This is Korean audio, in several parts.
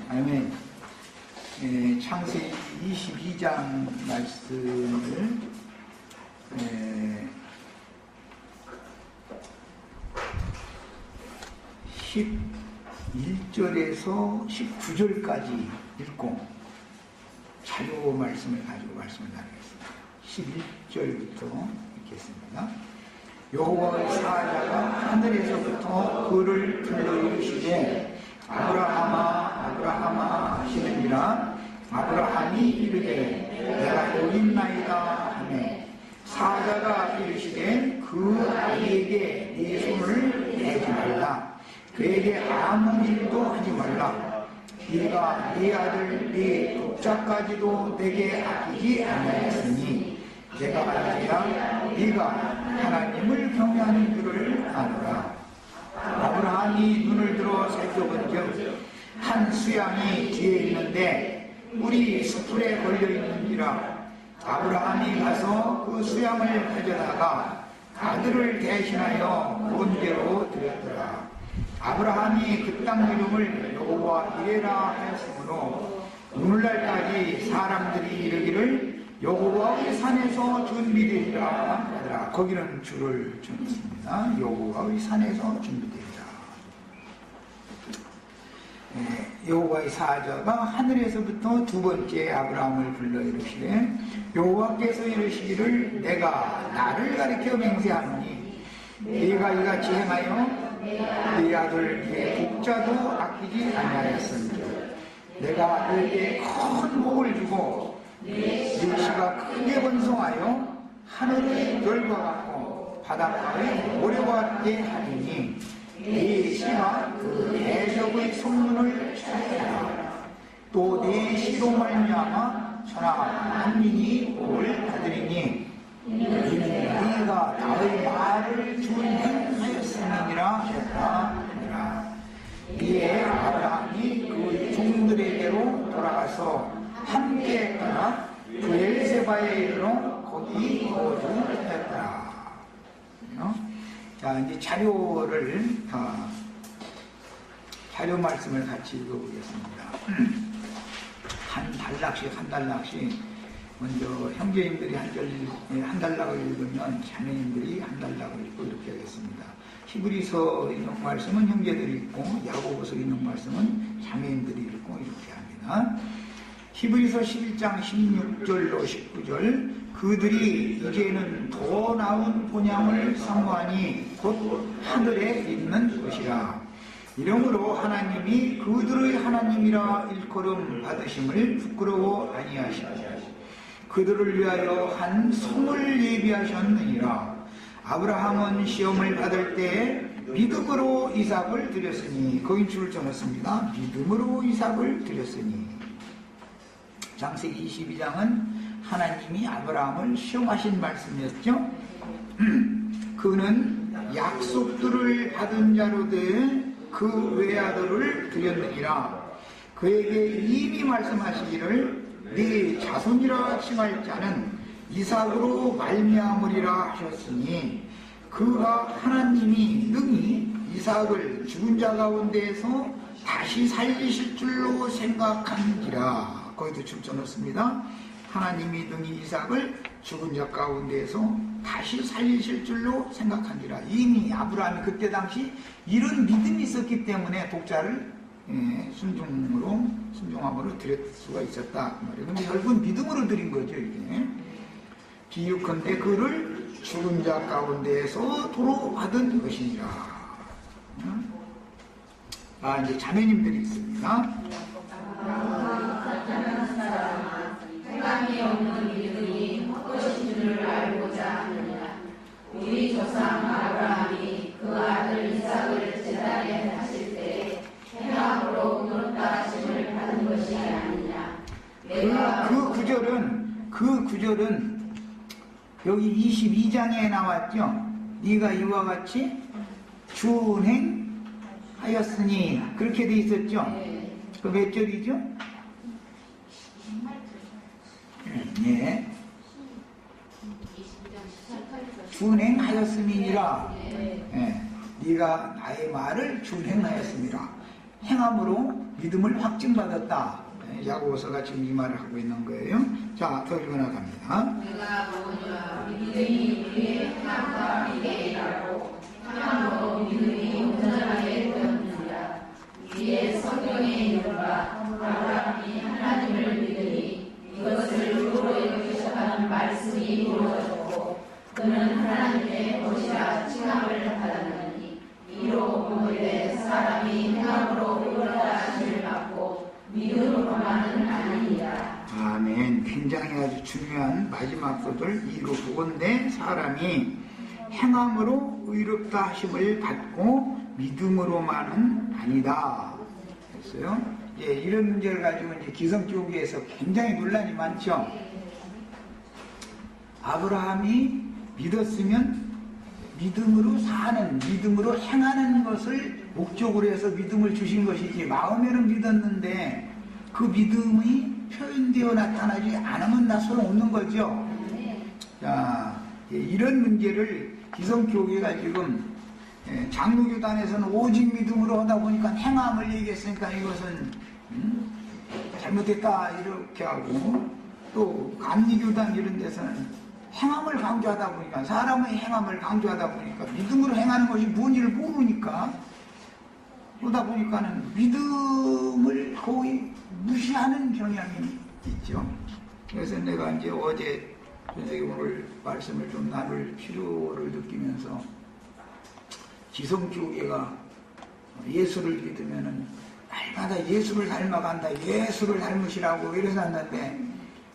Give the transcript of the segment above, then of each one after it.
아멘. 창세기 22장 말씀을 11절에서 19절까지 읽고 자료 말씀을 가지고 말씀을 나누겠습니다. 11절부터 읽겠습니다. 여호와의 사자가 하늘에서부터 그를 불러 이르시되 아브라함아 아브라함아 하시느니라. 아브라함이 이르되 내가 여기 있나이다 하매 사자가 이르시되 그 아이에게 네 손을 대지 말라. 그에게 아무 일도 하지 말라. 네가 네 아들 네 독자까지도 내게 아끼지 아니하였으니 내가 알지야 네가 하나님을 경외하는 줄을 아노라. 아브라함이 눈을 들어 살펴본즉 한 수양이 뒤에 있는데 뿔이 숯불에 걸려있는지라. 아브라함이 가서 그 수양을 가져다가 아들을 대신하여 본대로 드렸더라. 아브라함이 그 땅 이름을 여호와 이레라 하였으므로 오늘날까지 사람들이 이르기를 여호와의 산에서 준비되리라 하더라. 거기는 줄을 줬습니다. 여호와의 산에서 준비되리라. 여호와의 사자가 하늘에서부터 두 번째 아브라함을 불러 이르시되 여호와께서 이르시기를 내가 나를 가리켜 맹세하노니 네가 이같이 행하여 네 아들 네 독자도 아끼지 아니하였으니 내가 너에게 큰 복을 주고 네 씨가 크게 번성하여 하늘의 별과 같고 바닷가의 모래와 같게 하리니 네 씨가 그 대적의 성문을 찾으리라. 또 네 씨로 말미암아 천하 만민이 복을 받으리니 이는 네가 나의 말을 준행하였음이니라 하였다. 이에 아브라함이 그 종들에게로 돌아가서 함께 떠나 브엘세바에 이르러 거기 거주하였다. 자, 이제 자료 말씀을 같이 읽어보겠습니다. 한 단락씩 먼저 형제님들이 한 단락을 읽으면 자매님들이 한 단락을 읽고 이렇게 하겠습니다. 히브리서 있는 말씀은 형제들이 읽고 야고보서 있는 말씀은 자매님들이 읽고 이렇게 합니다. 히브리서 11장 16절로 19절 그들이 이제는 더 나은 본향을 사모하니 곧 하늘에 있는 것이라. 이러므로 하나님이 그들의 하나님이라 일컬음 받으심을 부끄러워 아니하시고 그들을 위하여 한 성을 예비하셨느니라. 아브라함은 시험을 받을 때 믿음으로 이삭을 드렸으니 거긴 줄을 쳐놨습니다. 믿음으로 이삭을 드렸으니. 창세기 22장은 하나님이 아브라함을 시험하신 말씀이었죠. 그는 약속들을 받은 자로되 그 외아들을 드렸느니라. 그에게 이미 말씀하시기를 네 자손이라 칭할 자는 이삭으로 말미암으리라 하셨으니 그가 하나님이 능히 이삭을 죽은 자 가운데에서 다시 살리실 줄로 생각한지라. 거기도 줄쳐놓습니다. 하나님이 능히 이삭을 죽은 자 가운데에서 다시 살리실 줄로 생각한지라. 이미 아브라함이 그때 당시 이런 믿음이 있었기 때문에 독자를 순종함으로 드릴 수가 있었다. 근데 결국은 믿음으로 드린 거죠. 이게 비유컨대 그를 죽은 자 가운데에서 도로 받은 것이니라. 이제 자매님들이 있습니다. 행함이 없는 믿음이 헛것인 줄을 알고자 하느니라. 우리 조상 아브라함이 그 아들 이삭을 제단에 하실 때에 행함으로 의롭다 하심을 받은 것이 아니냐. 그 구절은 여기 22장에 나왔죠. 네가 이와 같이 준행하였으니 그렇게 돼 있었죠. 그 몇 절이죠? 네. 준행하였음이니라. 네가 나의 말을 준행하였음이라. 행함으로 믿음을 확증받았다. 야고보서가 지금 이 말을 하고 있는 거예요. 자, 더 읽어나갑니다. 내가 보니와 믿음이 우리의 행함과 함께이라고 행함으로 믿음이 온전하게 되었느니라. 위에 성경의 이름과 아브라함이 하나님을 믿으니 이것을 주로 여기셨다는 말씀이 이루어졌고 그는 하나님의 것이라 칭함을 받았느니 이로 보노되 사람이 행함으로 의롭다 하심을 받고 믿음으로만은 아니니라. 아멘. 굉장히 아주 중요한 마지막 소절 이로 보건대 사람이 행함으로 의롭다 하심을 받고 믿음으로만은 아니다 했어요. 예, 이런 문제를 가지고 이제 기성교계에서 굉장히 논란이 많죠. 아브라함이 믿었으면 믿음으로 사는, 믿음으로 행하는 것을 목적으로 해서 믿음을 주신 것이지, 마음에는 믿었는데 그 믿음이 표현되어 나타나지 않으면 다 소용없는 거죠. 자, 이런 문제를 기성교계가 지금 장로교단에서는 오직 믿음으로 하다 보니까 행함을 얘기했으니까 이것은 잘못됐다 이렇게 하고, 또 감리교단 이런 데서는 행함을 강조하다 보니까, 사람의 행함을 강조하다 보니까 믿음으로 행하는 것이 뭔지를 모르니까, 그러다 보니까는 믿음을 거의 무시하는 경향이 있죠. 그래서 내가 이제 어제 선생님 오늘 말씀을 좀 나눌 필요를 느끼면서, 기성교계가 예수를 믿으면은 날마다 예수를 닮아간다, 예수를 닮으시라고 이래서 왔는데,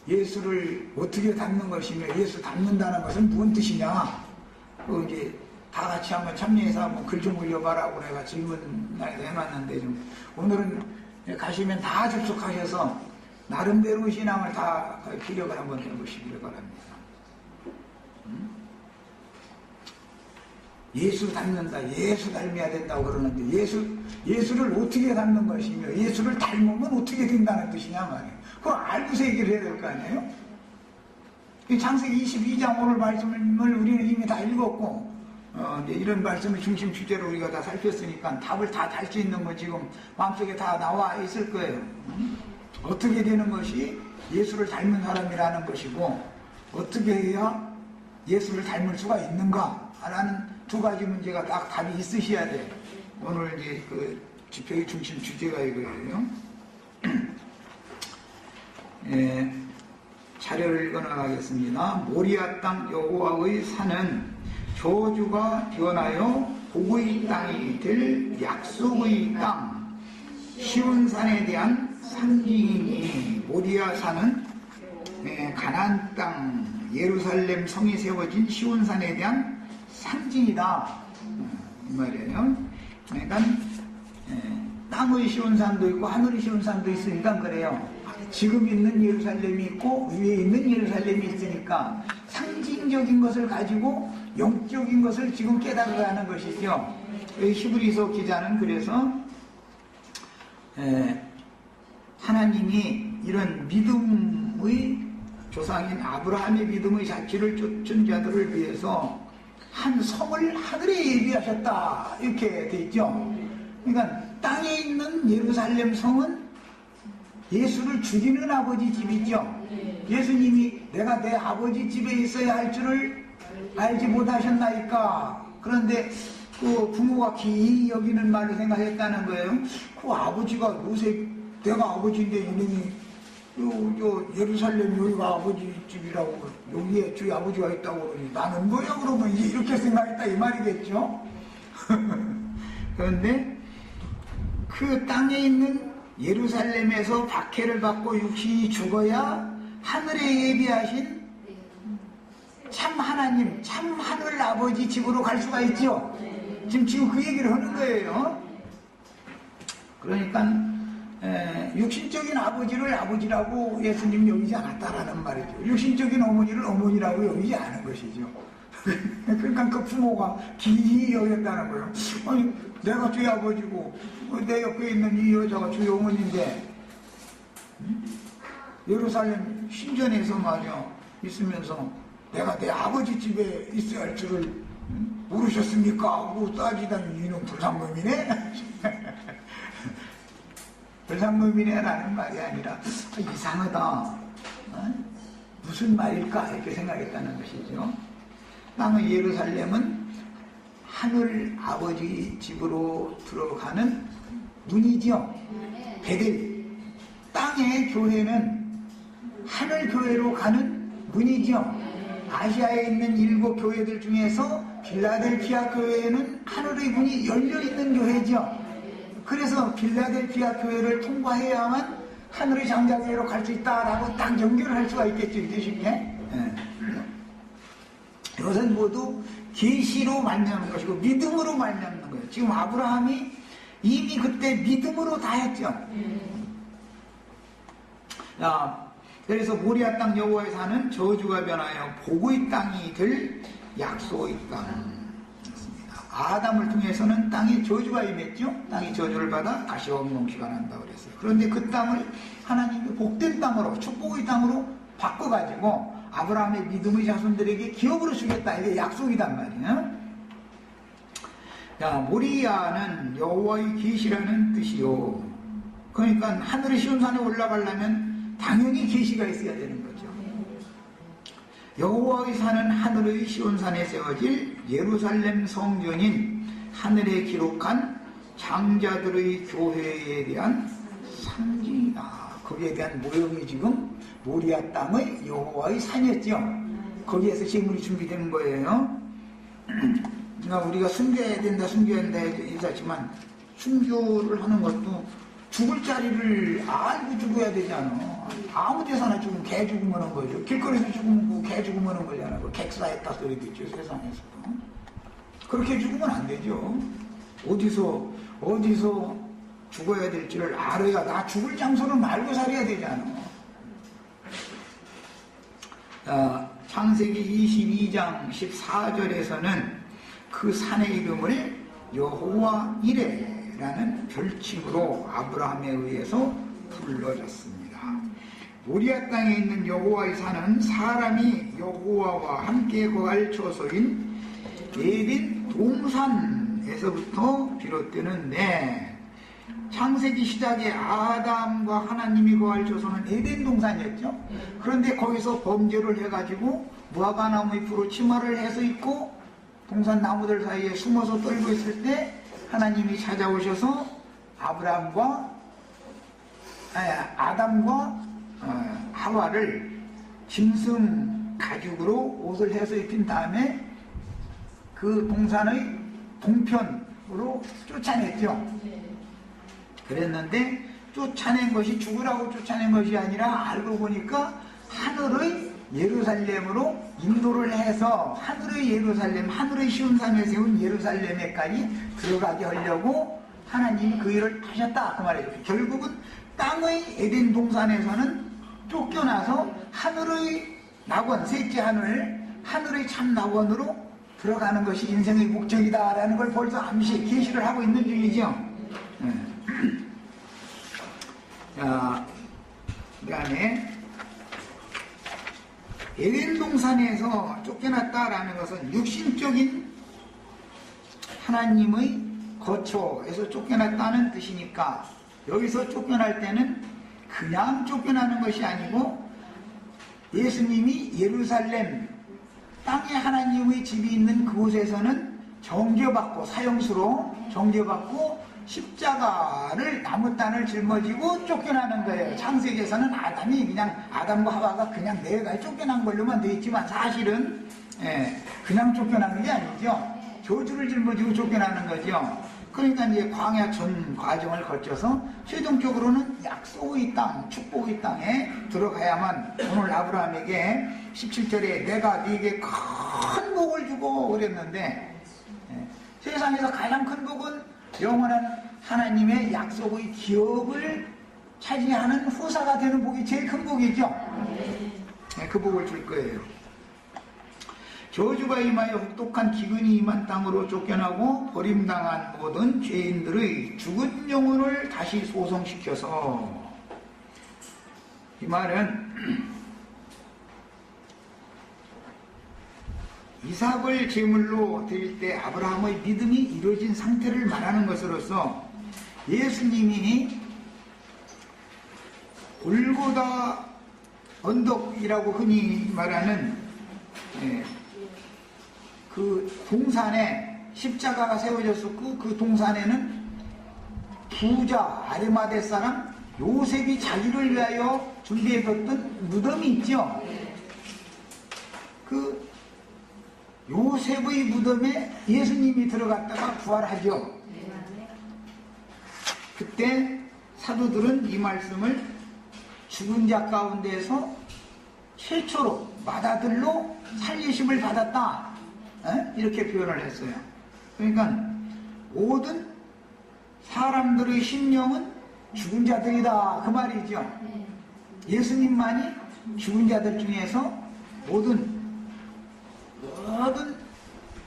예수를 어떻게 닮는 것이며 예수 닮는다는 것은 무슨 뜻이냐? 그 이제 다 같이 한번 참여해서 한번 글 좀 올려봐라고 내가 질문을 해놨는데, 좀 오늘은 가시면 다 접속하셔서 나름대로 신앙을 다 기력을 한번 해보시기를 바랍니다. 예수 닮는다, 예수 닮아야 된다고 그러는데, 예수를 어떻게 닮는 것이며 예수를 닮으면 어떻게 된다는 뜻이냐 말이에요. 그걸 알고서 얘기를 해야 될 거 아니에요? 창세기 22장 오늘 말씀을 우리는 이미 다 읽었고, 이제 이런 말씀을 중심 주제로 우리가 다 살폈으니까 답을 다 달 수 있는 거 지금 마음속에 다 나와 있을 거예요. 어떻게 되는 것이 예수를 닮은 사람이라는 것이고, 어떻게 해야 예수를 닮을 수가 있는가 라는 두 가지 문제가 딱 답이 있으셔야 돼요. 오늘 이제 그 집회의 중심 주제가 이거예요. 예, 자료를 읽어나가겠습니다. 모리아 땅 여호와의 산은 저주가 변하여 복의 땅이 될 약속의 땅, 시온산에 대한 상징이니, 모리아 산은 가나안 땅 예루살렘 성이 세워진 시온산에 대한 상징이다 이 말이에요. 그러니까 땅의 시온산도 있고 하늘의 시온산도 있으니까 그래요. 지금 있는 예루살렘이 있고 위에 있는 예루살렘이 있으니까 상징적인 것을 가지고 영적인 것을 지금 깨달으라는 것이죠. 히브리서 기자는 그래서 하나님이 이런 믿음의 조상인 아브라함의 믿음의 자취를 쫓은 자들을 위해서 한 성을 하늘에 예비하셨다 이렇게 돼 있죠. 그러니까 땅에 있는 예루살렘 성은 예수를 죽이는 아버지 집이죠. 예수님이 내가 내 아버지 집에 있어야 할 줄을 알지 못하셨나이까. 그런데 그 부모가 기이 여기는 말을 생각했다는 거예요. 그 아버지가 요새 내가 아버지인데 이놈이 요 예루살렘 여기가 아버지 집이라고, 여기에 저희 아버지가 있다고 그러니 나는 뭐야 그러면 이제 이렇게 생각했다 이 말이겠죠. 그런데 그 땅에 있는 예루살렘에서 박해를 받고 육신이 죽어야 하늘에 예비하신 참 하나님, 참 하늘 아버지 집으로 갈 수가 있죠. 지금 그 얘기를 하는 거예요. 그러니까 육신적인 아버지를 아버지라고 예수님이 여기지 않았다라는 말이죠. 육신적인 어머니를 어머니라고 여기지 않은 것이죠. 그러니까 그 부모가 기이 여겼다는 거예요. 아니, 내가 주의 아버지고 내 옆에 있는 이 여자가 주의 어머니인데 예루살렘 신전에서 말이야 있으면서 내가 내 아버지 집에 있어야 할 줄을 모르셨습니까? 하고 따지다니 이놈 불상놈이네. 불상노민이라는 말이 아니라 이상하다. 무슨 말일까 이렇게 생각했다는 것이죠. 땅의 예루살렘은 하늘 아버지 집으로 들어가는 문이죠. 베델. 땅의 교회는 하늘 교회로 가는 문이죠. 아시아에 있는 7 교회들 중에서 필라델피아 교회는 하늘의 문이 열려있는 교회죠. 그래서 필라델피아 교회를 통과해야만 하늘의 장자교회로 갈 수 있다라고 딱 연결을 할 수가 있겠죠. 이제 쉽게. 이것은 모두 계시로 말미암는 것이고 믿음으로 말미암는 거예요. 지금 아브라함이 이미 그때 믿음으로 다 했죠. 그래서 모리아 땅 여호와의 산은 저주가 변하여 복의 땅이 될 약속의 땅. 아담을 통해서는 땅에 저주가 임했죠. 땅이 저주를 받아 다시 엉겅퀴가 난다고 그랬어요. 그런데 그 땅을 하나님이 복된 땅으로, 축복의 땅으로 바꿔가지고 아브라함의 믿음의 자손들에게 기업으로 주겠다. 이게 약속이단 말이에요. 모리아는 여호와의 계시라는 뜻이요. 그러니까 하늘의 시온산에 올라가려면 당연히 계시가 있어야 되는 거죠. 여호와의 산은 하늘의 시온산에 세워질 예루살렘 성전인 하늘에 기록한 장자들의 교회에 대한 상징이다. 거기에 대한 모형이 지금 모리아 땅의 여호와의 산이었죠. 거기에서 제물이 준비되는 거예요. 그러니까 우리가 숨겨야 된다 했지만 순교를 하는 것도 죽을 자리를 알고 죽어야 되지 않아. 아무 데서나 죽으면 개 죽으면 하는 거죠. 길거리에서 죽으면 개 죽으면 하는 거잖아. 객사했다 소리도 있죠. 세상에서도. 그렇게 죽으면 안 되죠. 어디서 죽어야 될지를 알아야 나 죽을 장소를 말고 살아야 되잖아. 창세기 22장 14절에서는 그 산의 이름을 여호와 이레라는 별칭으로 아브라함에 의해서 불러졌습니다. 모리아 땅에 있는 여호와의 산은 사람이 여호와와 함께 거할 처소인 에덴 동산에서부터 비롯되는데, 창세기 시작에 아담과 하나님이 거할 처소는 에덴 동산이었죠. 그런데 거기서 범죄를 해가지고 무화과나무의 풀로 치마를 해서 입고 동산 나무들 사이에 숨어서 떨고 있을 때 하나님이 찾아오셔서 아담과 하와를 짐승 가죽으로 옷을 해서 입힌 다음에 그 동산의 동편으로 쫓아냈죠. 그랬는데 쫓아낸 것이 죽으라고 쫓아낸 것이 아니라 알고 보니까 하늘의 예루살렘으로 인도를 해서 하늘의 예루살렘, 하늘의 시온산에 세운 예루살렘에까지 들어가게 하려고 하나님이 그 일을 하셨다 그 말이에요. 결국은 땅의 에덴 동산에서는 쫓겨나서 하늘의 낙원, 셋째 하늘, 하늘의 참 낙원으로 들어가는 것이 인생의 목적이다라는 걸 벌써 암시, 계시를 하고 있는 중이죠. 그 다음에 에덴 동산에서 쫓겨났다라는 것은 육신적인 하나님의 거처에서 쫓겨났다는 뜻이니까, 여기서 쫓겨날 때는 그냥 쫓겨나는 것이 아니고 예수님이 예루살렘 땅에 하나님의 집이 있는 그곳에서는 정죄받고, 사형수로 정죄받고 십자가를 나무단을 짊어지고 쫓겨나는 거예요. 창세기에서는 아담과 하와가 그냥 내가 쫓겨난 걸로만 되어 있지만 사실은 그냥 쫓겨나는 게 아니죠. 저주를 짊어지고 쫓겨나는 거죠. 그러니까 이제 광야 전 과정을 거쳐서 최종적으로는 약속의 땅, 축복의 땅에 들어가야만, 오늘 아브라함에게 17절에 내가 네게 큰 복을 주고 그랬는데, 세상에서 가장 큰 복은 영원한 하나님의 약속의 기업을 차지하는 후사가 되는 복이 제일 큰 복이죠. 그 복을 줄 거예요. 저주가 임하여 혹독한 기근이 임한 땅으로 쫓겨나고 버림당한 모든 죄인들의 죽은 영혼을 다시 소성시켜서, 이 말은 이삭을 제물로 드릴 때 아브라함의 믿음이 이루어진 상태를 말하는 것으로서 예수님이 골고다 언덕이라고 흔히 말하는 그 동산에 십자가가 세워졌었고, 그 동산에는 부자 아르마데 사람 요셉이 자기를 위하여 준비해뒀던 무덤이 있죠. 그 요셉의 무덤에 예수님이 들어갔다가 부활하죠. 그때 사도들은 이 말씀을 죽은 자 가운데서 최초로 맏아들로 살리심을 받았다, 이렇게 표현을 했어요. 그러니까 모든 사람들의 심령은 죽은 자들이다, 그 말이죠. 예수님만이 죽은 자들 중에서 모든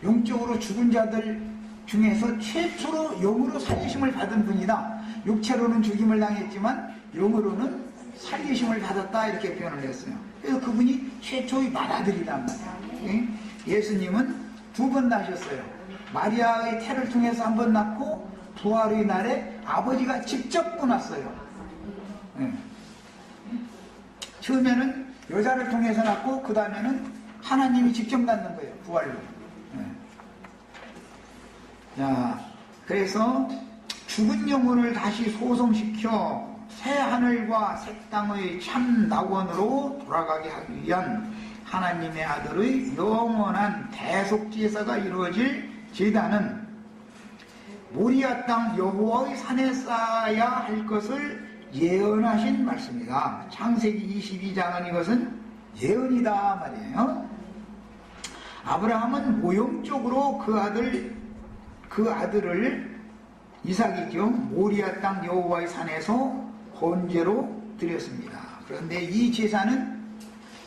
영적으로 죽은 자들 중에서 최초로 영으로 살리심을 받은 분이다. 육체로는 죽임을 당했지만 영으로는 살리심을 받았다, 이렇게 표현을 했어요. 그래서 그분이 최초의 맏아들이란 말이에요. 예수님은 2번 나셨어요. 마리아의 태를 통해서 한 번 낳고 부활의 날에 아버지가 직접 떠났어요. 처음에는 여자를 통해서 낳고 그 다음에는 하나님이 직접 낳는 거예요, 부활로. 자, 그래서 죽은 영혼을 다시 소성시켜 새 하늘과 새 땅의 참 낙원으로 돌아가게 하기 위한 하나님의 아들의 영원한 대속제사가 이루어질 제단은 모리아 땅 여호와의 산에 쌓아야 할 것을 예언하신 말씀이다. 창세기 22장은 이것은 예언이다 말이에요. 아브라함은 모형적으로 그 아들을 이삭이죠, 모리아 땅 여호와의 산에서 번제로 드렸습니다. 그런데 이 제사는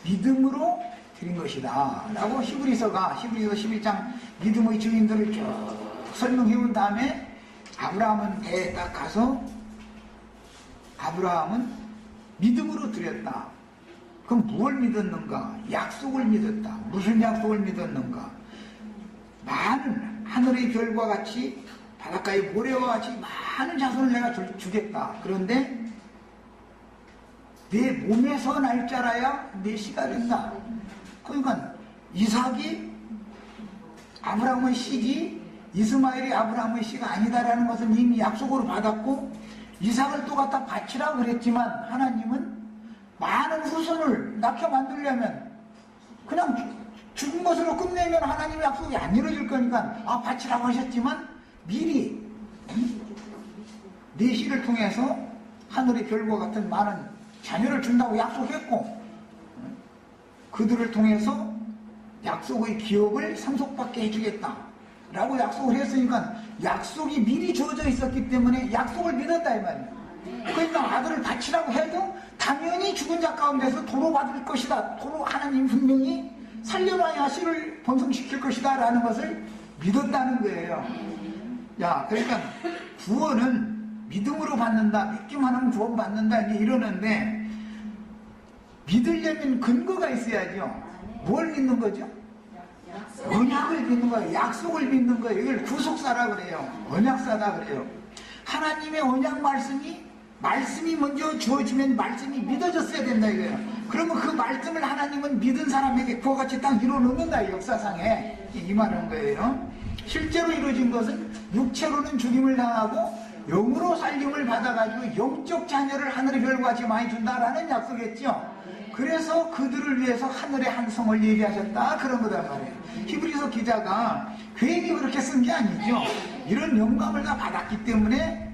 믿음으로 드린 것이다 라고 히브리서 11장 믿음의 증인들을 쭉 설명해 온 다음에 아브라함은 배에 딱 가서 아브라함은 믿음으로 드렸다. 그럼 무엇을 믿었는가? 약속을 믿었다. 무슨 약속을 믿었는가? 많은 하늘의 별과 같이 바닷가의 모래와 같이 많은 자손을 내가 주겠다. 그런데 내 몸에서 날 자라야 내 씨가 된다. 그러니까 이삭이 아브라함의 씨지 이스마엘이 아브라함의 씨가 아니다라는 것은 이미 약속으로 받았고, 이삭을 또 갖다 바치라고 그랬지만 하나님은 많은 후손을 낳게 만들려면 그냥 죽은 것으로 끝내면 하나님의 약속이 안 이루어질 거니까 바치라고 하셨지만 미리 내 씨를 통해서 하늘의 별과 같은 많은 자녀를 준다고 약속했고, 그들을 통해서 약속의 기업을 상속받게 해주겠다 라고 약속을 했으니까 약속이 미리 주어져 있었기 때문에 약속을 믿었다 이 말이에요. 그러니까 아들을 바치라고 해도 당연히 죽은 자 가운데서 도로 받을 것이다, 도로 하나님 분명히 살려놔야 씨를 번성시킬 것이다 라는 것을 믿었다는 거예요. 야, 그러니까 구원은 믿음으로 받는다, 믿기만 하면 구원 받는다 이러는데, 믿으려면 근거가 있어야죠. 뭘 믿는 거죠? 언약을 믿는 거예요. 약속을 믿는 거예요. 이걸 구속사라 그래요. 언약사다 그래요. 하나님의 언약 말씀이 먼저 주어지면 말씀이 믿어졌어야 된다 이거예요. 그러면 그 말씀을 하나님은 믿은 사람에게 그와 같이 딱 이루어놓는다, 역사상에. 이 말인 거예요. 실제로 이루어진 것은 육체로는 죽임을 당하고 영으로 살림을 받아가지고 영적 자녀를 하늘의 별과 같이 많이 준다라는 약속이었죠. 그래서 그들을 위해서 하늘의 한 성을 예비하셨다, 그런 거단 말이에요. 히브리서 기자가 괜히 그렇게 쓴 게 아니죠. 이런 영감을 다 받았기 때문에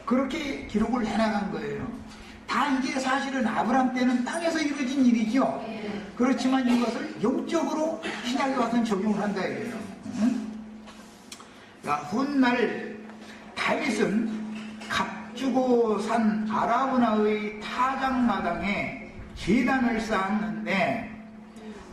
그렇게 기록을 해나간 거예요. 다 이게 사실은 아브라함 때는 땅에서 이루어진 일이죠. 그렇지만 이것을 영적으로 신약에 와서 적용을 한다 이거예요. 훗날 다윗은 값주고 산 아라브나의 타작마당에 제단을 쌓았는데,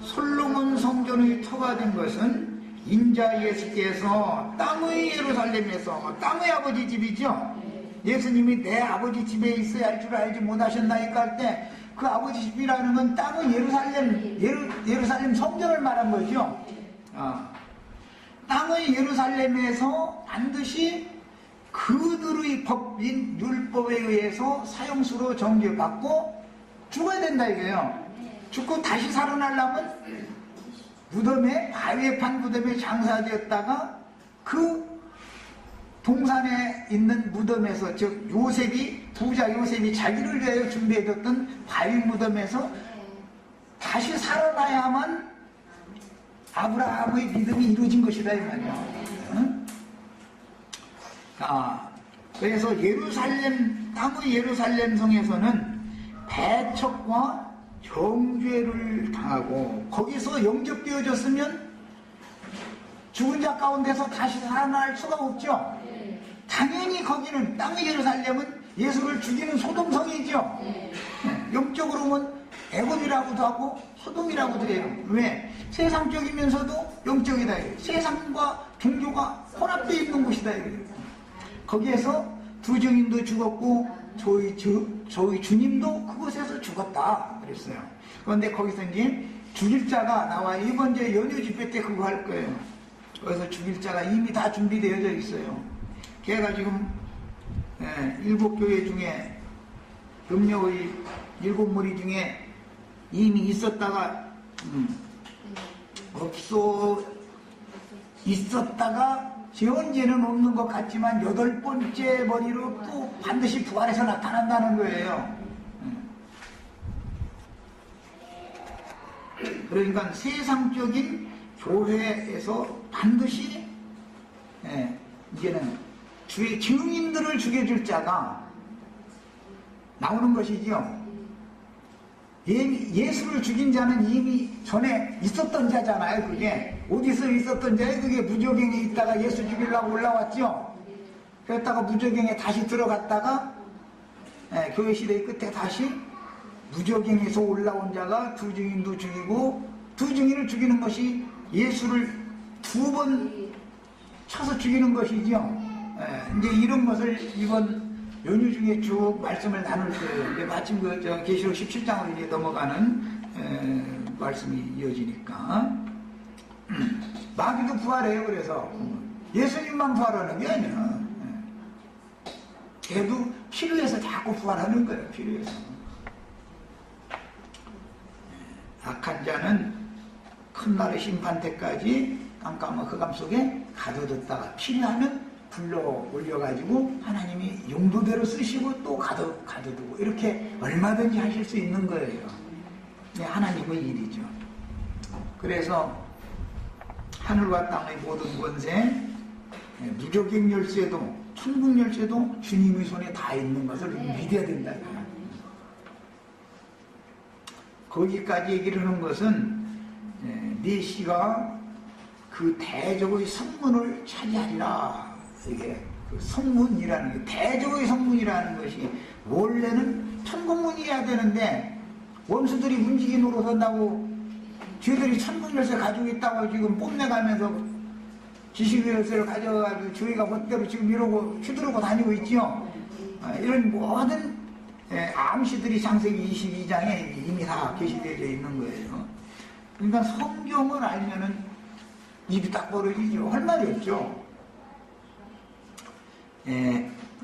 솔로몬 성전의 터가 된 것은 인자 예수께서 땅의 예루살렘에서, 땅의 아버지 집이죠. 예수님이 내 아버지 집에 있어야 할 줄 알지 못하셨나이까 할 때 그 아버지 집이라는 건 땅의 예루살렘 성전을 말한 거죠. 땅의 예루살렘에서 반드시 그들의 법인 율법에 의해서 사형수로 정죄받고 죽어야 된다 이거예요. 죽고 다시 살아나려면 무덤에, 바위에 판 무덤에 장사되었다가 그 동산에 있는 무덤에서, 즉 요셉이, 부자 요셉이 자기를 위하여 준비해뒀던 바위 무덤에서 다시 살아나야만 아브라함의 믿음이 이루어진 것이다 이 말이야. 응? 그래서 예루살렘, 땅의 예루살렘 성에서는 배척과 정죄를 당하고, 거기서 영접되어졌으면 죽은 자 가운데서 다시 살아날 수가 없죠. 당연히 거기는, 땅의 예루살렘은 예수를 죽이는 소돔성이죠. 영적으로 보면 애굽이라고도 하고 소돔이라고도 해요. 왜? 세상적이면서도 영적이다. 세상과 종교가 혼합되어 있는 곳이다. 거기에서 두 증인도 죽었고 저희 주님도 그곳에서 죽었다 그랬어요. 그런데 거기서 이제 죽일 자가 나와. 이번 이제 연휴 집회 때 그거 할 거예요. 그래서 죽일 자가 이미 다 준비되어져 있어요. 걔가 지금 7교회 중에, 금요의 7무리 중에 이미 있었다가 있었다가 현재는 없는 것 같지만 8번째 머리로 또 반드시 부활해서 나타난다는 거예요. 그러니까 세상적인 교회에서 반드시 이제는 주의 증인들을 죽여줄 자가 나오는 것이죠. 예수를 죽인 자는 이미 전에 있었던 자잖아요. 그게 어디서 있었던 자예요? 그게 무저갱에 있다가 예수 죽이려고 올라왔죠. 그랬다가 무저갱에 다시 들어갔다가 교회 시대 끝에 다시 무저갱에서 올라온 자가 두 증인도 죽이고, 두 증인을 죽이는 것이 예수를 2번 쳐서 죽이는 것이죠. 이제 이런 것을 이번 연휴 중에 쭉 말씀을 나눌 거예요. 이제 마침 계시록 17장으로 이제 넘어가는 말씀이 이어지니까. 마귀도 부활해요. 그래서 예수님만 부활하는 게 아니야. 걔도 필요해서 자꾸 부활하는 거예요. 필요해서. 악한 자는 큰 날의 심판 때까지 깜깜한 흑암 속에 가둬뒀다가 필요하면 불러 올려가지고 하나님이 용도대로 쓰시고 또 가둬두고, 이렇게 얼마든지 하실 수 있는 거예요. 하나님의 일이죠. 그래서 하늘과 땅의 모든 권세, 무적행 열쇠도 천국 열쇠도 주님의 손에 다 있는 것을 믿어야 된다. 거기까지 얘기를 하는 것은 네시가 그 대적의 성문을 차지하리라. 이게 그 성문이라는 게, 대적의 성문이라는 것이 원래는 천국문이어야 되는데 원수들이 문지기 노릇한다고 저희들이 천국 열쇠 가지고 있다고 지금 뽐내가면서 지식 열쇠를 가져가지고 저희가 멋대로 지금 이러고 휘두르고 다니고 있죠. 이런 모든 암시들이 창세기 22장에 이미 다 게시되어 있는 거예요. 그러니까 성경을 알면은 입이 딱 벌어지죠. 할 말이 없죠.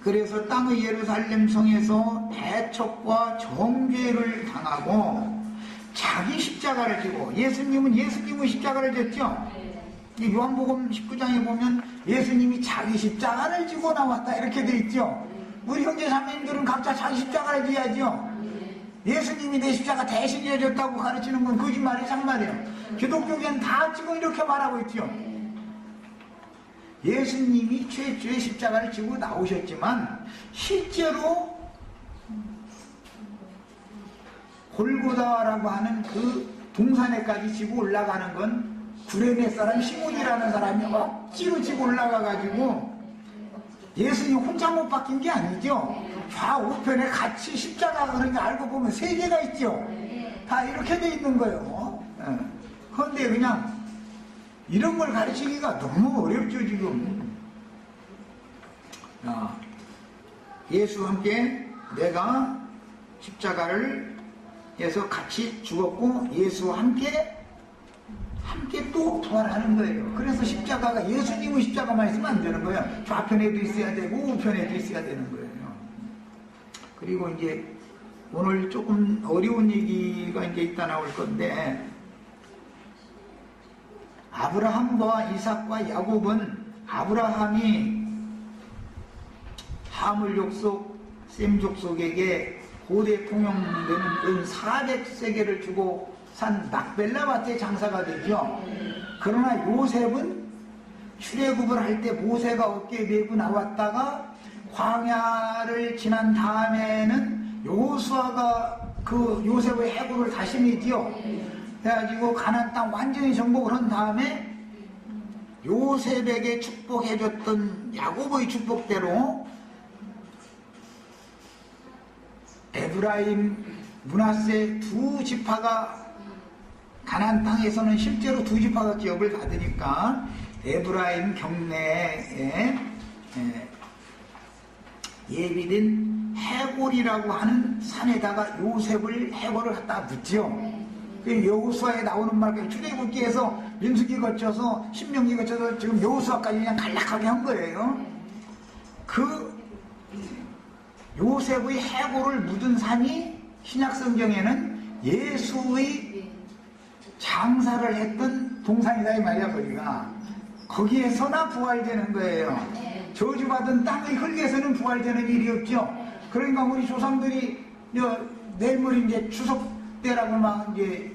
그래서 땅의 예루살렘 성에서 배척과 정죄를 당하고 자기 십자가를 지고, 예수님은 예수님의 십자가를 졌죠. 요한복음 19장에 보면 예수님이 자기 십자가를 지고 나왔다 이렇게 돼 있죠. 우리 형제 자매님들은 각자 자기 십자가를 지야죠. 예수님이 내 십자가 대신 지어졌다고 가르치는 건 거짓말이에요, 참말이에요. 기독교계는 다 지금 이렇게 말하고 있죠. 예수님이 최초의 십자가를 지고 나오셨지만 실제로 골고다라고 하는 그 동산에까지 지고 올라가는 건 구레네 사람 시몬이라는 사람이 억지로 지고 올라가가지고 예수님 혼자 못 박힌 게 아니죠. 좌우편에 같이 십자가가 그런 게 알고 보면 3개가 있죠. 다 이렇게 돼 있는 거예요. 그런데 그냥 이런 걸 가르치기가 너무 어렵죠 지금. 예수와 함께 내가 십자가를 해서 같이 죽었고 예수와 함께 함께 또 부활하는 거예요. 그래서 십자가가 예수님의 십자가만 있으면 안 되는 거예요. 좌편에도 있어야 되고 우편에도 있어야 되는 거예요. 그리고 이제 오늘 조금 어려운 얘기가 이제 이따 나올 건데, 아브라함과 이삭과 야곱은 아브라함이 하물 족속, 셈 족속에게 고대 통용되는 은 400세계를 주고 산 막벨라 밭의 장사가 되죠. 그러나 요셉은 출애굽을 할 때 모세가 어깨에 메고 나왔다가 광야를 지난 다음에는 요수아가 그 요셉의 해골을 다시 내지요. 그래가지고 가나안 땅 완전히 정복을 한 다음에 요셉에게 축복해줬던 야곱의 축복대로 에브라임, 므낫세 두 지파가 가나안 땅에서는 실제로 두 지파가 기업을 받으니까 에브라임 경내에 예비된 해골이라고 하는 산에다가 요셉을 해골을 갖다 묻죠. 여호수아에 나오는 말까지 출애굽기에서 민수기 거쳐서 신명기 거쳐서 지금 여호수아까지 그냥 간략하게 한 거예요. 그 요셉의 해골을 묻은 산이 신약성경에는 예수의 장사를 했던 동산이다 이 말이야. 거기에서나 부활되는 거예요. 저주받은 땅의 흙에서는 부활되는 일이 없죠. 그러니까 우리 조상들이 내일 모레 이제 추석 때라고 막 이제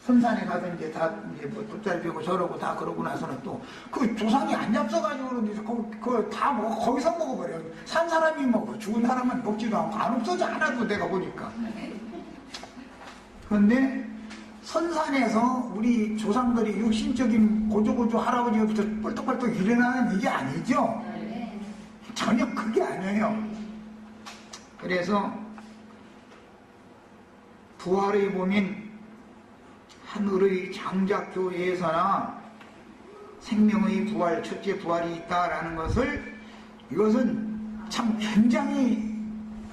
선산에 가서 이제 다 이제 돗자리 펴고 저러고 다 그러고 나서는 또 그 조상이 안 잡숴가지고 그런데 그거 다 먹어. 거기서 먹어버려. 산 사람이 먹어. 죽은 사람은 먹지도 않고 안 없어져 하나도 내가 보니까. 그런데 선산에서 우리 조상들이 육신적인 고조고조 할아버지부터 뻘떡뻘떡 일어나는 이게 아니죠. 전혀 그게 아니에요. 그래서 부활의 몸인 하늘의 장작교회에서나 생명의 부활, 첫째 부활이 있다라는 것을, 이것은 참 굉장히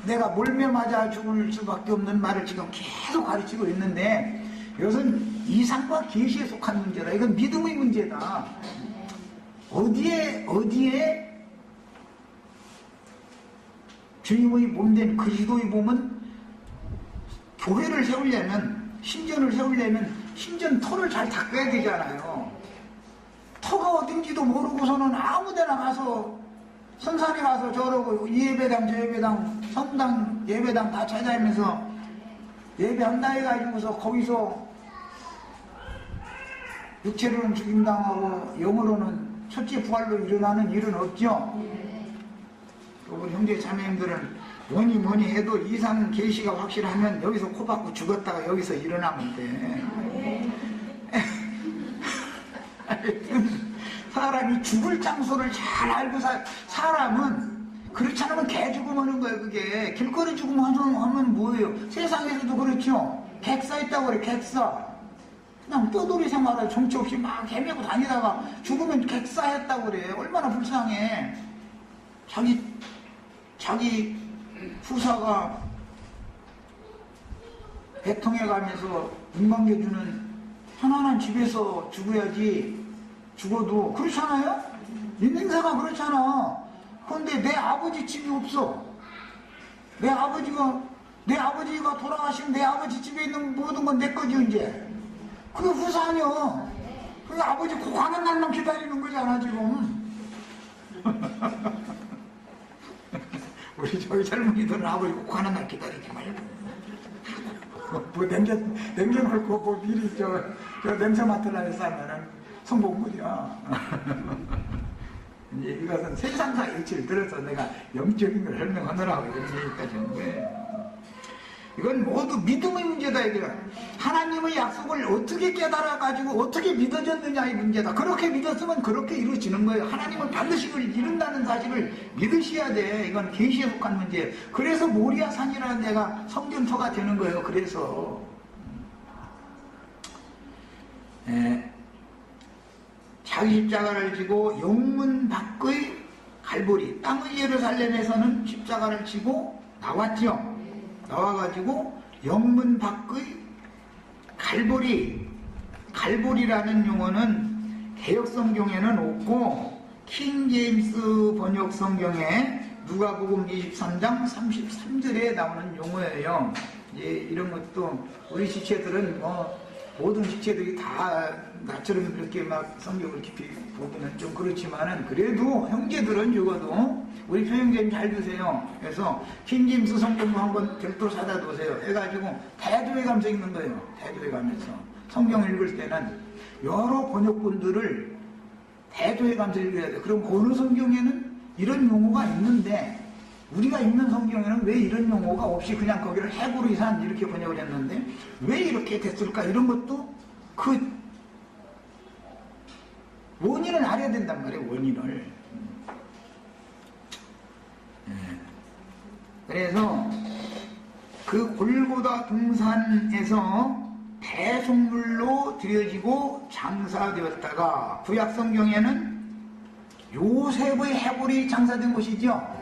내가 몰매 맞아 죽을 수밖에 없는 말을 지금 계속 가르치고 있는데, 이것은 이상과 계시에 속한 문제다. 이건 믿음의 문제다. 어디에 주님의 몸된 그리스도의 몸은 교회를 세우려면, 신전을 세우려면 신전 터를 잘 닦아야 되잖아요. 터가 어딘지도 모르고서는 아무데나 가서 선산에 가서 저러고 예배당 저예배당 성당 예배당 다 찾아다니면서 예배한다 해가지고서 거기서 육체로는 죽임당하고 영으로는 첫째 부활로 일어나는 일은 없죠. 우리 형제 자매님들은 뭐니 해도 이상 계시가 확실하면 여기서 코 박고 죽었다가 여기서 일어나면 돼. 사람이 죽을 장소를 잘 알고 사람은 그렇지 않으면 개 죽음하는 거예요. 그게 길거리 죽음 하면 뭐예요? 세상에서도 그렇죠. 객사 있다고 그래. 객사 그냥 떠돌이 생활을 정치 없이 막 헤매고 다니다가 죽으면 객사했다고 그래. 얼마나 불쌍해. 자기 후사가 배통해 가면서 인방해주는 편안한 집에서 죽어야지. 죽어도 그렇잖아요? 인생사가 그렇잖아. 그런데 내 아버지 집이 없어. 내 아버지가 돌아가신 내 아버지 집에 있는 모든 건 내 거지 이제. 그게 후사 아니야. 그게 아버지 고 가는 날만 기다리는 거잖아 지금. 우리 저희 젊은이들은 아버지 고 가는 날 기다리지 말고 뭐 냉겨놓고 뭐 미리 저 냄새 맡으라 해서 하면은 성공물이야. 이제 이것은 세상사 일치를 들어서 내가 영적인 걸 설명하느라고 이런 얘기까지 하는 거예요. 이건 모두 믿음의 문제다. 이거야. 하나님의 약속을 어떻게 깨달아가지고 어떻게 믿어졌느냐의 문제다. 그렇게 믿었으면 그렇게 이루어지는 거예요. 하나님은 반드시 그걸 이룬다는 사실을 믿으셔야 돼. 이건 계시에 속한 문제. 그래서 모리아산이라는 데가 성전터가 되는 거예요. 그래서 자기 십자가를 지고 영문 밖의 갈보리 땅의 예루살렘에서는 십자가를 지고 나왔죠. 나와가지고 영문 밖의 갈보리라는 용어는 개역 성경에는 없고 킹 제임스 번역 성경에 누가복음 23장 33절에 나오는 용어예요. 이런 것도 우리 지체들은 모든 지체들이 다 나처럼 이렇게 막 성경을 깊이 보기는 좀 그렇지만은 그래도 형제들은 적어도 우리 표형제님 잘 두세요. 그래서 킹제임스 성경도 한번 별도로 사다 두세요. 해가지고 대조해가면서 읽는 거예요. 대조해가면서 성경 읽을 때는 여러 번역본들을 대조해가면서 읽어야 돼요. 그럼 어느 성경에는 이런 용어가 있는데 우리가 읽는 성경에는 왜 이런 용어가 없이 그냥 거기를 해구리산 이렇게 번역을 했는데 왜 이렇게 됐을까? 이런 것도 그 원인을 알아야 된단 말이에요. 원인을. 그래서 그 골고다 동산에서 배송물로 드려지고 장사되었다가 구약 성경에는 요셉의 해골이 장사된 곳이죠.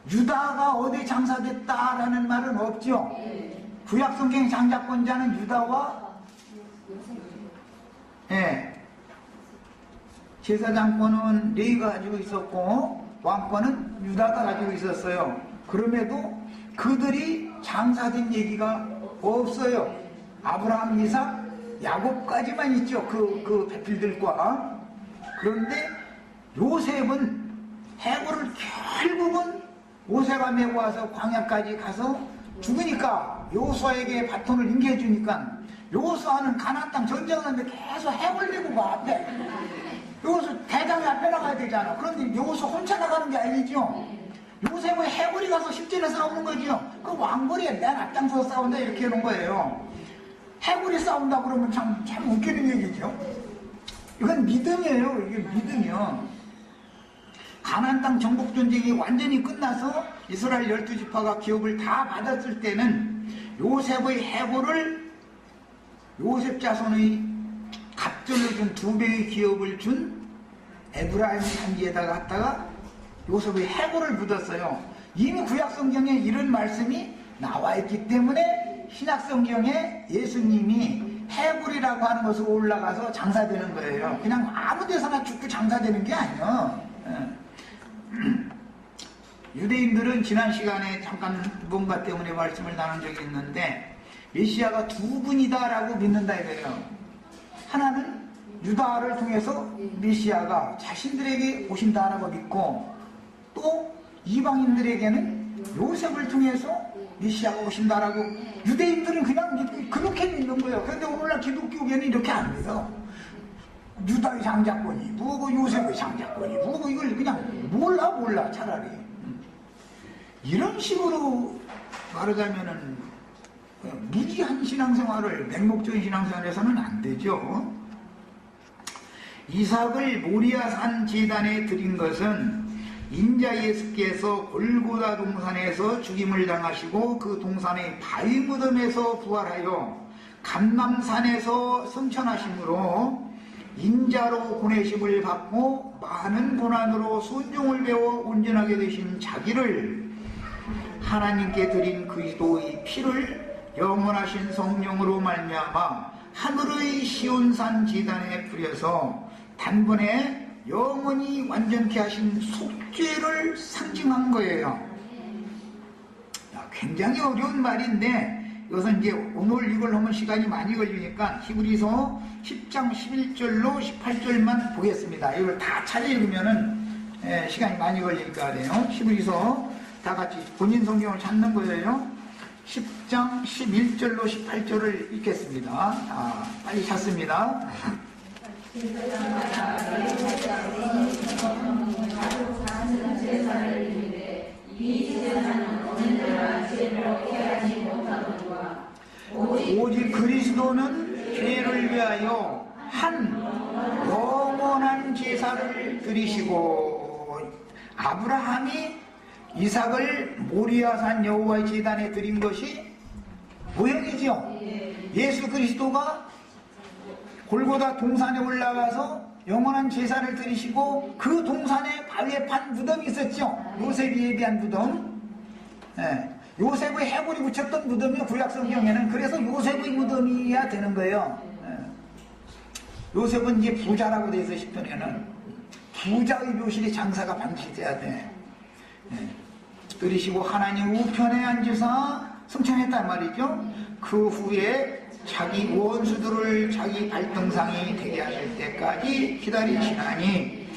유다가 어디 장사됐다라는 말은 없죠. 구약 성경 장자권자는 유다와 제사장권은 레위가 가지고 있었고 왕권은 유다가 가지고 있었어요. 그럼에도 그들이 장사된 얘기가 없어요. 아브라함, 이삭, 야곱까지만 있죠. 그 배필들과. 그런데 요셉은 해골을 결국은 모세가 메고 와서 광야까지 가서 죽으니까 요수아에게 바톤을 인계해주니까 요수아는 가나안 땅 전쟁을 하는데 계속 해골 메고 가 앞에. 요수 대장이 앞에 나가야 되잖아. 그런데 요수 혼자 나가는 게 아니죠. 요셉의 해골이 가서 실전에 싸우는 거죠. 그 왕거리에 맨 앞장서서 싸운다 이렇게 해놓은 거예요. 해골이 싸운다 그러면 참 웃기는 얘기죠. 이건 믿음이에요. 이게 믿음이요. 가나안 땅 정복 전쟁이 완전히 끝나서 이스라엘 12지파가 기업을 다 받았을 때는 요셉의 해골을 요셉 자손의 갑절로 준 2배의 기업을 준 에브라임 산지에다가 갖다가 요셉의 해골을 묻었어요. 이미 구약성경에 이런 말씀이 나와 있기 때문에 신약성경에 예수님이 해골이라고 하는 것으로 올라가서 장사되는 거예요. 그냥 아무 데서나 죽고 장사되는 게 아니에요. 유대인들은 지난 시간에 잠깐 뭔가 때문에 말씀을 나눈 적이 있는데 메시아가 2분이다라고 믿는다 이거예요. 하나는 유다를 통해서 메시아가 자신들에게 오신다라고 믿고 또 이방인들에게는 요셉을 통해서 메시아가 오신다라고 유대인들은 그냥 그렇게 믿는 거예요. 그런데 오늘날 기독교계는 이렇게 안 믿어. 유다의 장자권이 뭐고 요셉의 장자권이 뭐고 이걸 그냥 몰라 차라리. 이런 식으로 말하자면은 무지한 신앙생활을 맹목적인 신앙생활에서는 안 되죠. 이삭을 모리아산 제단에 드린 것은 인자 예수께서 골고다 동산에서 죽임을 당하시고 그 동산의 바위 무덤에서 부활하여 감람산에서 승천하심으로 인자로 보내심을 받고 많은 고난으로 순종을 배워 온전하게 되신 자기를 하나님께 드린 그리스도의 피를 영원하신 성령으로 말미암아 하늘의 시온산 제단에 뿌려서 단번에 영원히 완전케 하신 속죄를 상징한 거예요. 굉장히 어려운 말인데 이것은 이제 오늘 이걸 하면 시간이 많이 걸리니까 히브리서 10장 11절로 18절만 보겠습니다. 이걸 다 찾아 읽으면은 시간이 많이 걸리니까 그래요. 히브리서 다 같이 본인 성경을 찾는 거예요. 10장 11절로 18절을 읽겠습니다. 빨리 찾습니다. 오직 그리스도는 죄를 위하여 한 영원한 제사를 드리시고 아브라함이 이삭을 모리아산 여호와의 제단에 드린 것이 모형이죠. 예수 그리스도가 골고다 동산에 올라가서 영원한 제사를 드리시고 그 동산에 바위에 판 무덤이 있었죠. 요셉이 예비한 무덤. 요셉의 해골이 붙였던 무덤이 구약성경에는 그래서 요셉의 무덤이야 되는 거예요. 요셉은 이제 부자라고 돼 있어. 시편에는 부자의 묘실의 장사가 방치돼야 돼. 들이시고 하나님 우편에 앉으사 승천했단 말이죠. 그 후에 자기 원수들을 자기 발등상이 되게 하실 때까지 기다리시나니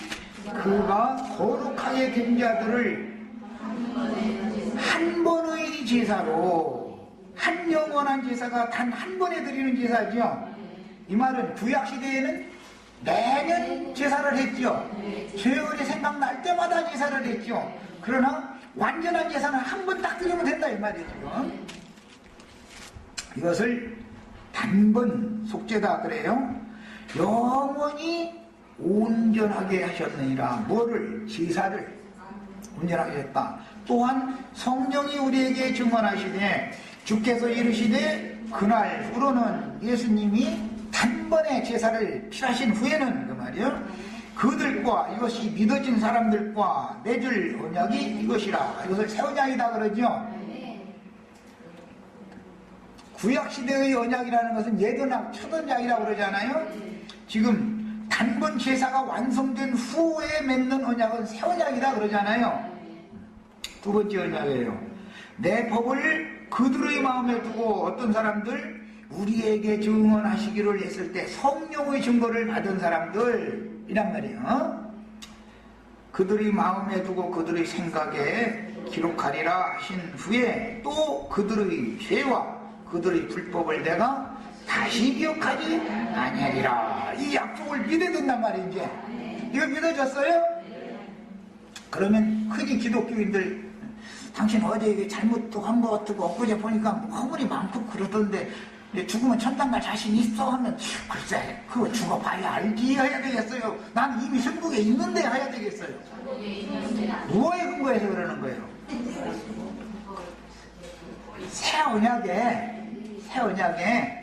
그가 거룩하게 된 자들을 한 번의 제사로, 한 영원한 제사가 단 한 번에 드리는 제사죠. 이 말은 구약시대에는 매년 제사를 했죠. 죄월이 생각날 때마다 제사를 했죠. 그러나 완전한 제사는 한 번 딱 드리면 된다 이 말이죠. 이것을 단번 속죄다 그래요. 영원히 온전하게 하셨느니라. 뭐를? 제사를 온전하게 했다. 또한 성령이 우리에게 증언하시되 주께서 이르시되 그날 후로는 예수님이 단번에 제사를 필하신 후에는 그 말이요, 그들과 이것이 믿어진 사람들과 맺을 언약이 이것이라. 이것을 새 언약이다 그러죠. 구약시대의 언약이라는 것은 옛언약, 첫언약이라고 그러잖아요. 지금 단번 제사가 완성된 후에 맺는 언약은 새 언약이다 그러잖아요. 두 번째 언약이에요. 내 법을 그들의 마음에 두고 어떤 사람들, 우리에게 증언하시기를 했을 때 성령의 증거를 받은 사람들이란 말이에요. 그들의 마음에 두고 그들의 생각에 기록하리라 하신 후에 또 그들의 죄와 그들의 불법을 내가 다시 기억하지 아니하리라. 이 약속을 믿어야 된단 말이에요. 이제 이거 믿어졌어요? 그러면 흔히 기독교인들, 당신 어제 이게 잘못한 것 같고 엊그제 보니까 허물이 많고 그러던데 죽으면 천당 갈 자신 있어 하면, 글쎄 그거 죽어봐야 알지 해야 되겠어요. 난 이미 천국에 있는데 해야 되겠어요. 뭐에 근거해서 그러는 거예요? 새 언약에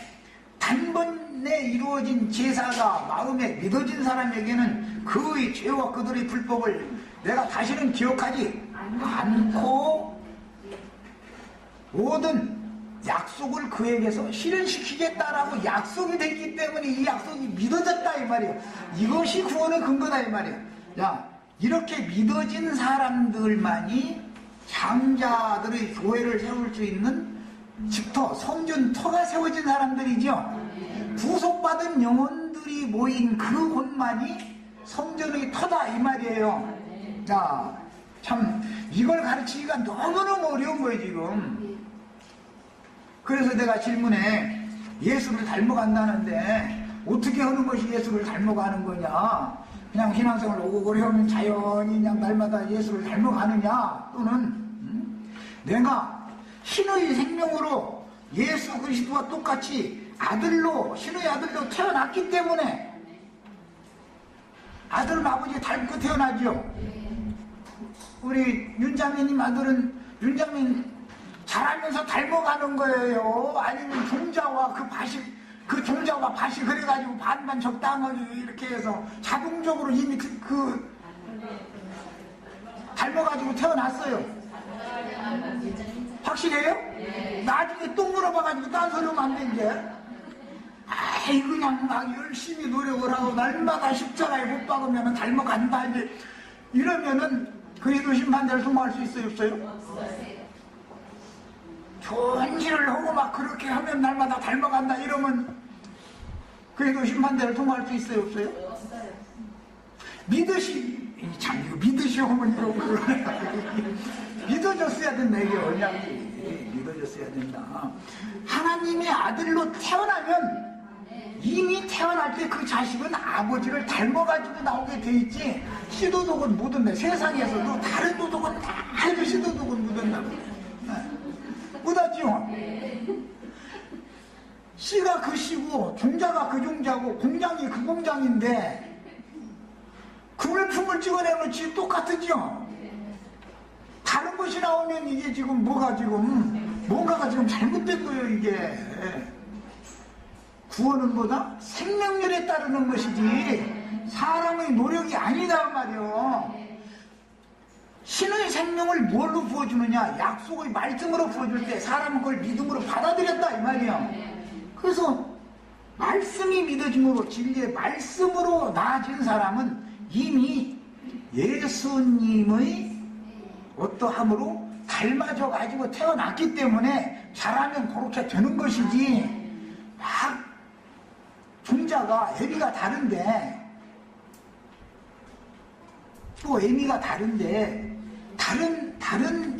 단번에 이루어진 제사가 마음에 믿어진 사람에게는 그의 죄와 그들의 불법을 내가 다시는 기억하지 않고 모든 약속을 그에게서 실현시키겠다라고 약속이 됐기 때문에 이 약속이 믿어졌다 이 말이에요. 이것이 구원의 근거다 이 말이에요. 야, 이렇게 믿어진 사람들만이 장자들의 교회를 세울 수 있는 집터, 성전터가 세워진 사람들이죠. 구속받은 영혼들이 모인 그 곳만이 성전의 터다 이 말이에요. 자, 참 이걸 가르치기가 너무너무 어려운 거예요 지금. 그래서 내가 질문에 예수를 닮아간다는데 어떻게 하는 것이 예수를 닮아가는 거냐, 그냥 신앙생활 오래 하면 자연히 그냥 날마다 예수를 닮아가느냐, 또는 내가 신의 생명으로 예수 그리스도와 똑같이 아들로, 신의 아들로 태어났기 때문에 아들은 아버지 닮고 태어나죠. 우리 윤장민님 아들은 윤장민 잘하면서 닮아가는 거예요? 아니면 종자와 그 종자와 밭이 그래가지고 반반 적당하게 이렇게 해서 자동적으로 이미 닮아가지고 태어났어요? 확실해요? 나중에 또 물어봐가지고 딴소리 하면 안 되는 게, 아이 그냥 막 열심히 노력을 하고 날마다 십자가에 못 박으면 닮아간다 이제 이러면은 그래도 심판대를 통과할 수 있어요 없어요? 좋은 일을 하고 막 그렇게 하면 날마다 닮아간다 이러면 그래도 심판대를 통과할 수 있어요 없어요? 참 이거 믿으시 하면 이러고 믿어줬어야 된다. 이게 언약이 믿어줬어야 된다. 하나님의 아들로 태어나면 이미 태어날 때 그 자식은 아버지를 닮아가지고 나오게 돼 있지, 씨도독은 묻은데, 세상에서도 다른 도독은 다 알고 씨도독은 묻은다고. 묻었죠? 씨가 그 씨고 종자가 그 종자고 공장이 그 공장인데 그 물품을 찍어내놓지 똑같으죠? 다른 것이 나오면 이게 지금 뭔가가 지금 잘못된 거예요 이게. 구원은 뭐다? 생명률에 따르는 것이지 사람의 노력이 아니다 말이요. 신의 생명을 뭘로 부어주느냐? 약속의 말씀으로 부어줄 때 사람은 그걸 믿음으로 받아들였다 이 말이야. 그래서 말씀이 믿어짐으로 진리의 말씀으로 나아진 사람은 이미 예수님의 어떠함으로 닮아져 가지고 태어났기 때문에 잘하면 그렇게 되는 것이지, 막 종자가 애비가 다른데 또 애미가 다른데 다른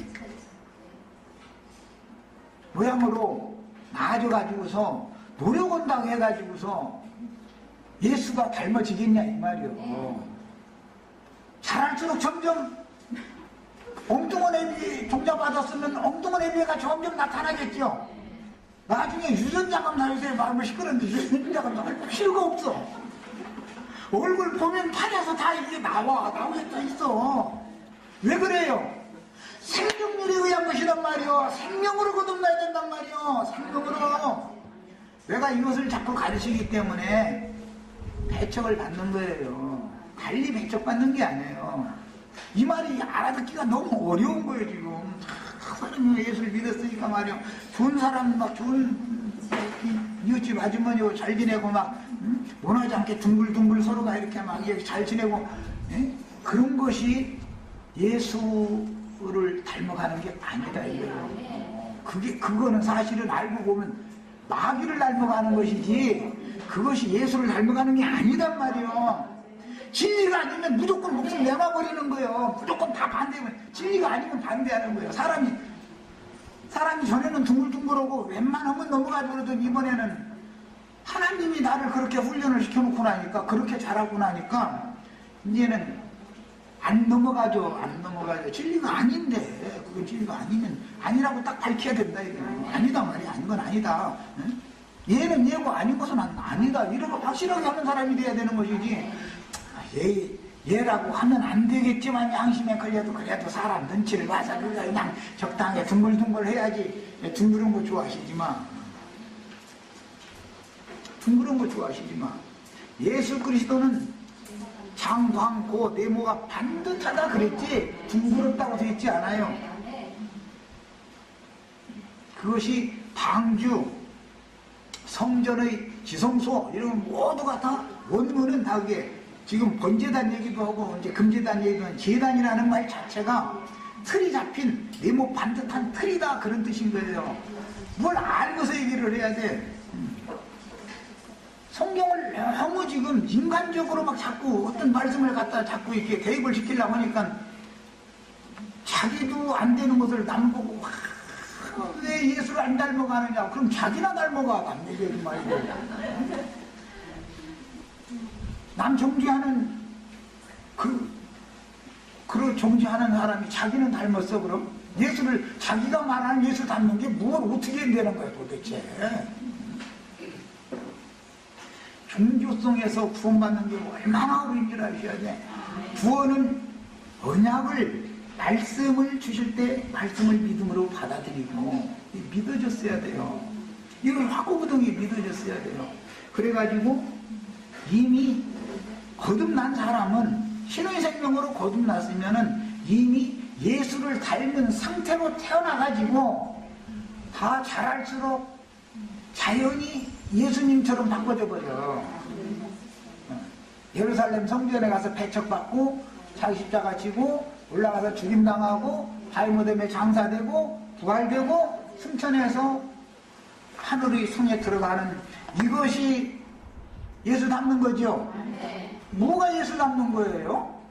모양으로 나아져 가지고서 노력한다고 해가지고서 예수가 닮아지겠냐 이 말이요. 잘할수록 점점 엉뚱한 애비 종자 받았으면 엉뚱한 애비가 점점 나타나겠죠. 나중에 유전자가 나요새 마음을 시끄러운데 유전자가 나올 필요가 없어. 얼굴 보면 판에서 다 이게 나오게 돼 있어. 왜 그래요? 생명률에 의한 것이란 말이요. 생명으로 거듭나야 된단 말이요. 생명으로. 내가 이것을 자꾸 가르치기 때문에 배척을 받는 거예요. 달리 배척받는 게 아니에요. 이 말이 알아듣기가 너무 어려운 거예요 지금. 사람이 예수를 믿었으니까 말이요. 좋은 사람 막 좋은 이웃집 아주머니고 잘 지내고 막 원하지 않게 둥글둥글 서로가 이렇게 막 잘 지내고, 그런 것이 예수를 닮아가는 게 아니다 이거예요. 그거는 사실은 알고 보면 마귀를 닮아가는 것이지 그것이 예수를 닮아가는 게 아니단 말이요. 진리가 아니면 무조건 목숨 내놔버리는 거예요. 무조건 다 반대면, 진리가 아니면 반대하는 거예요. 사람이 전에는 둥글둥글하고 웬만하면 넘어가고 그러더니 이번에는 하나님이 나를 그렇게 훈련을 시켜놓고 나니까, 그렇게 잘하고 나니까 이제는 안 넘어가죠. 진리가 아닌데, 그건 진리가 아니면 아니라고 딱 밝혀야 된다 이거. 아니다 말이야. 아닌 건 아니다. 얘는 얘고 아닌 것은 아니다. 이러고 확실하게 하는 사람이 돼야 되는 것이지, 얘라고 하면 안 되겠지만 양심에 걸려도 그래도 사람 눈치를 봐서 그냥 적당히 둥글둥글 해야지. 둥그런 거 좋아하시지 마. 둥그런 거 좋아하시지 마. 예수 그리스도는 장광고 네모가 반듯하다 그랬지 둥그렇다고 되어 있지 않아요. 그것이 방주, 성전의 지성소 이런 모두가 다 원문은 다 그게 지금 번제단 얘기도 하고 이제 금제단 얘기도 하고, 제단이라는 말 자체가 틀이 잡힌 네모 반듯한 틀이다 그런 뜻인 거예요. 뭘 알고서 얘기를 해야 돼. 성경을 너무 지금 인간적으로 막 자꾸 어떤 말씀을 갖다 자꾸 이렇게 대입을 시키려고 하니까 자기도 안 되는 것을 남 보고 왜 예수를 안 닮아가느냐. 그럼 자기나 닮아가. 남 얘기하지 말고. 남 정죄하는 그런 정죄하는 사람이 자기는 닮았어. 그럼 예수를, 자기가 말하는 예수 닮는 게 뭘 어떻게 되는 거야 도대체. 종교성에서 구원받는 게 얼마나 어려운 줄 아셔야 돼. 구원은 언약을, 말씀을 주실 때 말씀을 믿음으로 받아들이고 믿어졌어야 돼요. 이걸 화고부동이 믿어졌어야 돼요. 그래가지고 이미 거듭난 사람은, 신의 생명으로 거듭났으면은 이미 예수를 닮은 상태로 태어나가지고 다 자랄수록 자연히 예수님처럼 바꿔져 버려. 예루살렘 성전에 가서 배척받고 자기 십자가 지고 올라가서 죽임당하고 바위무덤에 장사되고 부활되고 승천해서 하늘의 성에 들어가는, 이것이 예수 닮는 거죠. 뭐가 예수 닮는 거예요?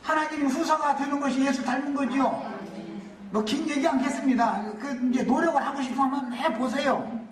하나님 후사가 되는 것이 예수 닮은 거죠. 뭐 긴 얘기 않겠습니다. 이제 노력을 하고 싶으면 해보세요.